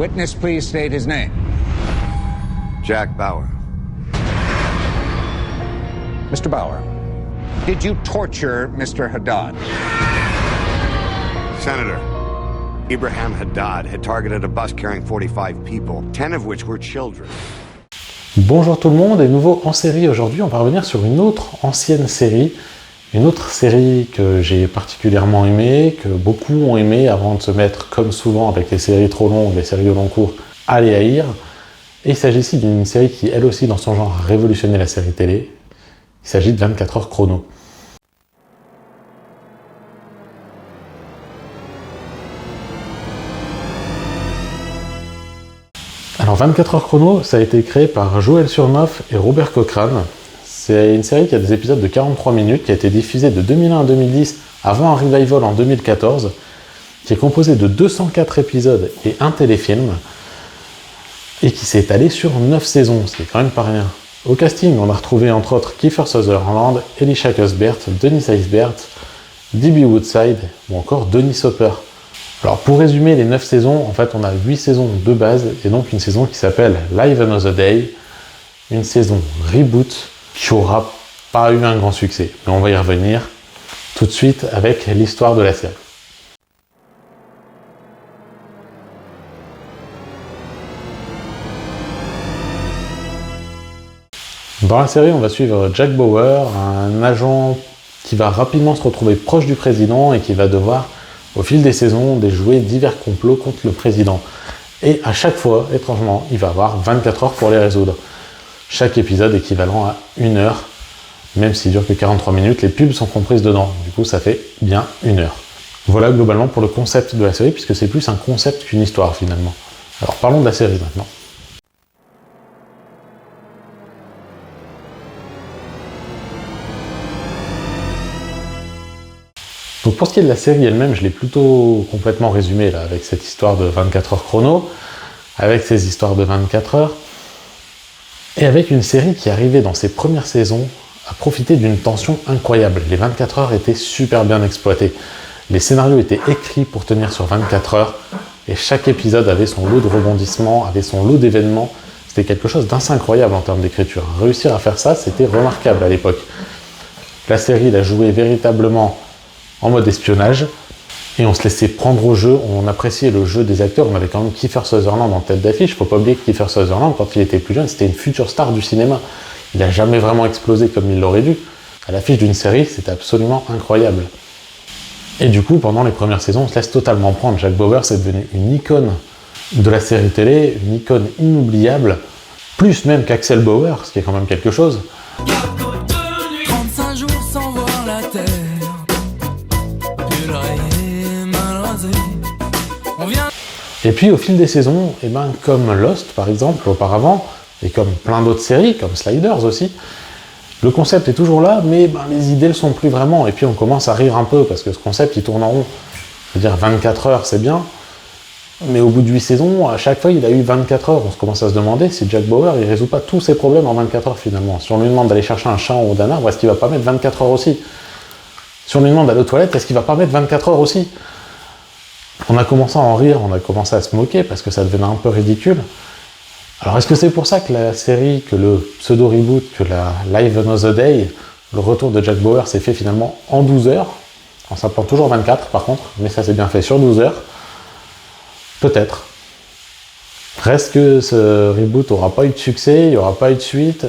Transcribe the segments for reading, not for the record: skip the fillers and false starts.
witness please state his name? Jack Bauer. Mr. Bauer, did you torture Mr. Haddad? Senator, Ibrahim Haddad had targeted a bus carrying 45 people, 10 of which were children. Bonjour tout le monde, et nouveau en série aujourd'hui, on va revenir sur une autre ancienne série, une autre série que j'ai particulièrement aimée, que beaucoup ont aimé avant de se mettre, comme souvent avec les séries trop longues, les séries au long cours, à les haïr. Et il s'agit ici d'une série qui, elle aussi, dans son genre, a révolutionné la série télé. Il s'agit de 24 heures chrono. Alors 24 heures chrono, ça a été créé par Joël Surnoff et Robert Cochrane. C'est une série qui a des épisodes de 43 minutes, qui a été diffusée de 2001 à 2010, avant un revival en 2014, qui est composé de 204 épisodes et un téléfilm, et qui s'est étalé sur 9 saisons, ce qui est quand même pas rien. Au casting, on a retrouvé entre autres Kiefer Sutherland, Elisha Cuthbert, Dennis Haysbert, D.B. Woodside ou encore Dennis Hopper. Alors pour résumer les 9 saisons, en fait on a 8 saisons de base et donc une saison qui s'appelle Live Another Day, une saison reboot qui aura pas eu un grand succès, mais on va y revenir tout de suite avec l'histoire de la série. Dans la série, on va suivre Jack Bauer, un agent qui va rapidement se retrouver proche du président et qui va devoir, au fil des saisons, déjouer divers complots contre le président. Et à chaque fois, étrangement, il va avoir 24 heures pour les résoudre. Chaque épisode équivalent à 1 heure, même s'il dure que 43 minutes, les pubs sont comprises dedans. Du coup, ça fait bien 1 heure. Voilà globalement pour le concept de la série, puisque c'est plus un concept qu'une histoire finalement. Alors parlons de la série maintenant. Donc pour ce qui est de la série elle-même, je l'ai plutôt complètement résumée là, avec cette histoire de 24 heures chrono, avec ces histoires de 24 heures, et avec une série qui arrivait dans ses premières saisons à profiter d'une tension incroyable. Les 24 heures étaient super bien exploitées. Les scénarios étaient écrits pour tenir sur 24 heures, et chaque épisode avait son lot de rebondissements, avait son lot d'événements. C'était quelque chose d'assez incroyable en termes d'écriture. Réussir à faire ça, c'était remarquable à l'époque. La série l'a joué véritablement en mode espionnage, et on se laissait prendre au jeu, on appréciait le jeu des acteurs. On avait quand même Kiefer Sutherland en tête d'affiche. Faut pas oublier que Kiefer Sutherland, quand il était plus jeune, c'était une future star du cinéma. Il n'a jamais vraiment explosé comme il l'aurait dû. À l'affiche d'une série, c'était absolument incroyable. Et du coup, pendant les premières saisons, on se laisse totalement prendre. Jack Bauer, c'est devenu une icône de la série télé, une icône inoubliable, plus même qu'Axel Bauer, ce qui est quand même quelque chose. 35 jours sans voir la terre. Et puis au fil des saisons, comme Lost par exemple auparavant, et comme plein d'autres séries, comme Sliders aussi, le concept est toujours là, mais les idées ne le sont plus vraiment, et puis on commence à rire un peu, parce que ce concept il tourne en rond. Je veux dire, 24 heures c'est bien, mais au bout de 8 saisons, à chaque fois il a eu 24 heures, on se commence à se demander si Jack Bauer il résout pas tous ses problèmes en 24 heures finalement. Si on lui demande d'aller chercher un chat en haut d'un arbre, est-ce qu'il va pas mettre 24 heures aussi? Si on lui demande d'aller aux toilettes, est-ce qu'il va pas mettre 24 heures aussi? On a commencé à en rire, on a commencé à se moquer parce que ça devenait un peu ridicule. Alors est-ce que c'est pour ça que la série, que le pseudo-reboot, que la Live Another Day, le retour de Jack Bauer s'est fait finalement en 12 heures, en s'appelant toujours 24 par contre, mais ça s'est bien fait sur 12 heures? Peut-être. Reste que ce reboot n'aura pas eu de succès, il n'y aura pas eu de suite,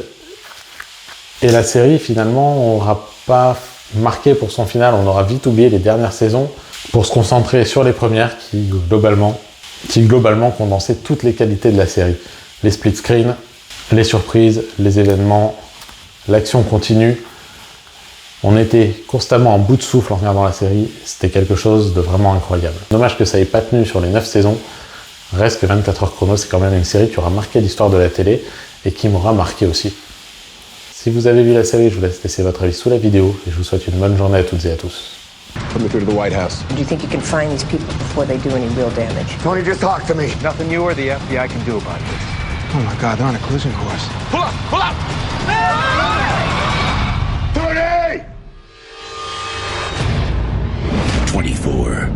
et la série finalement n'aura pas marqué pour son final, on aura vite oublié les dernières saisons, pour se concentrer sur les premières qui globalement condensaient toutes les qualités de la série. Les split screens, les surprises, les événements, l'action continue. On était constamment en bout de souffle en regardant la série, c'était quelque chose de vraiment incroyable. Dommage que ça n'ait pas tenu sur les 9 saisons, reste que 24 heures chrono, c'est quand même une série qui aura marqué l'histoire de la télé et qui m'aura marqué aussi. Si vous avez vu la série, je vous laisse laisser votre avis sous la vidéo et je vous souhaite une bonne journée à toutes et à tous. Put me through to the White House. Do you think you can find these people before they do any real damage? Tony, just talk to me. Nothing you or the FBI can do about this. Oh my God, they're on a collision course. Pull up! Pull up! Tony! 24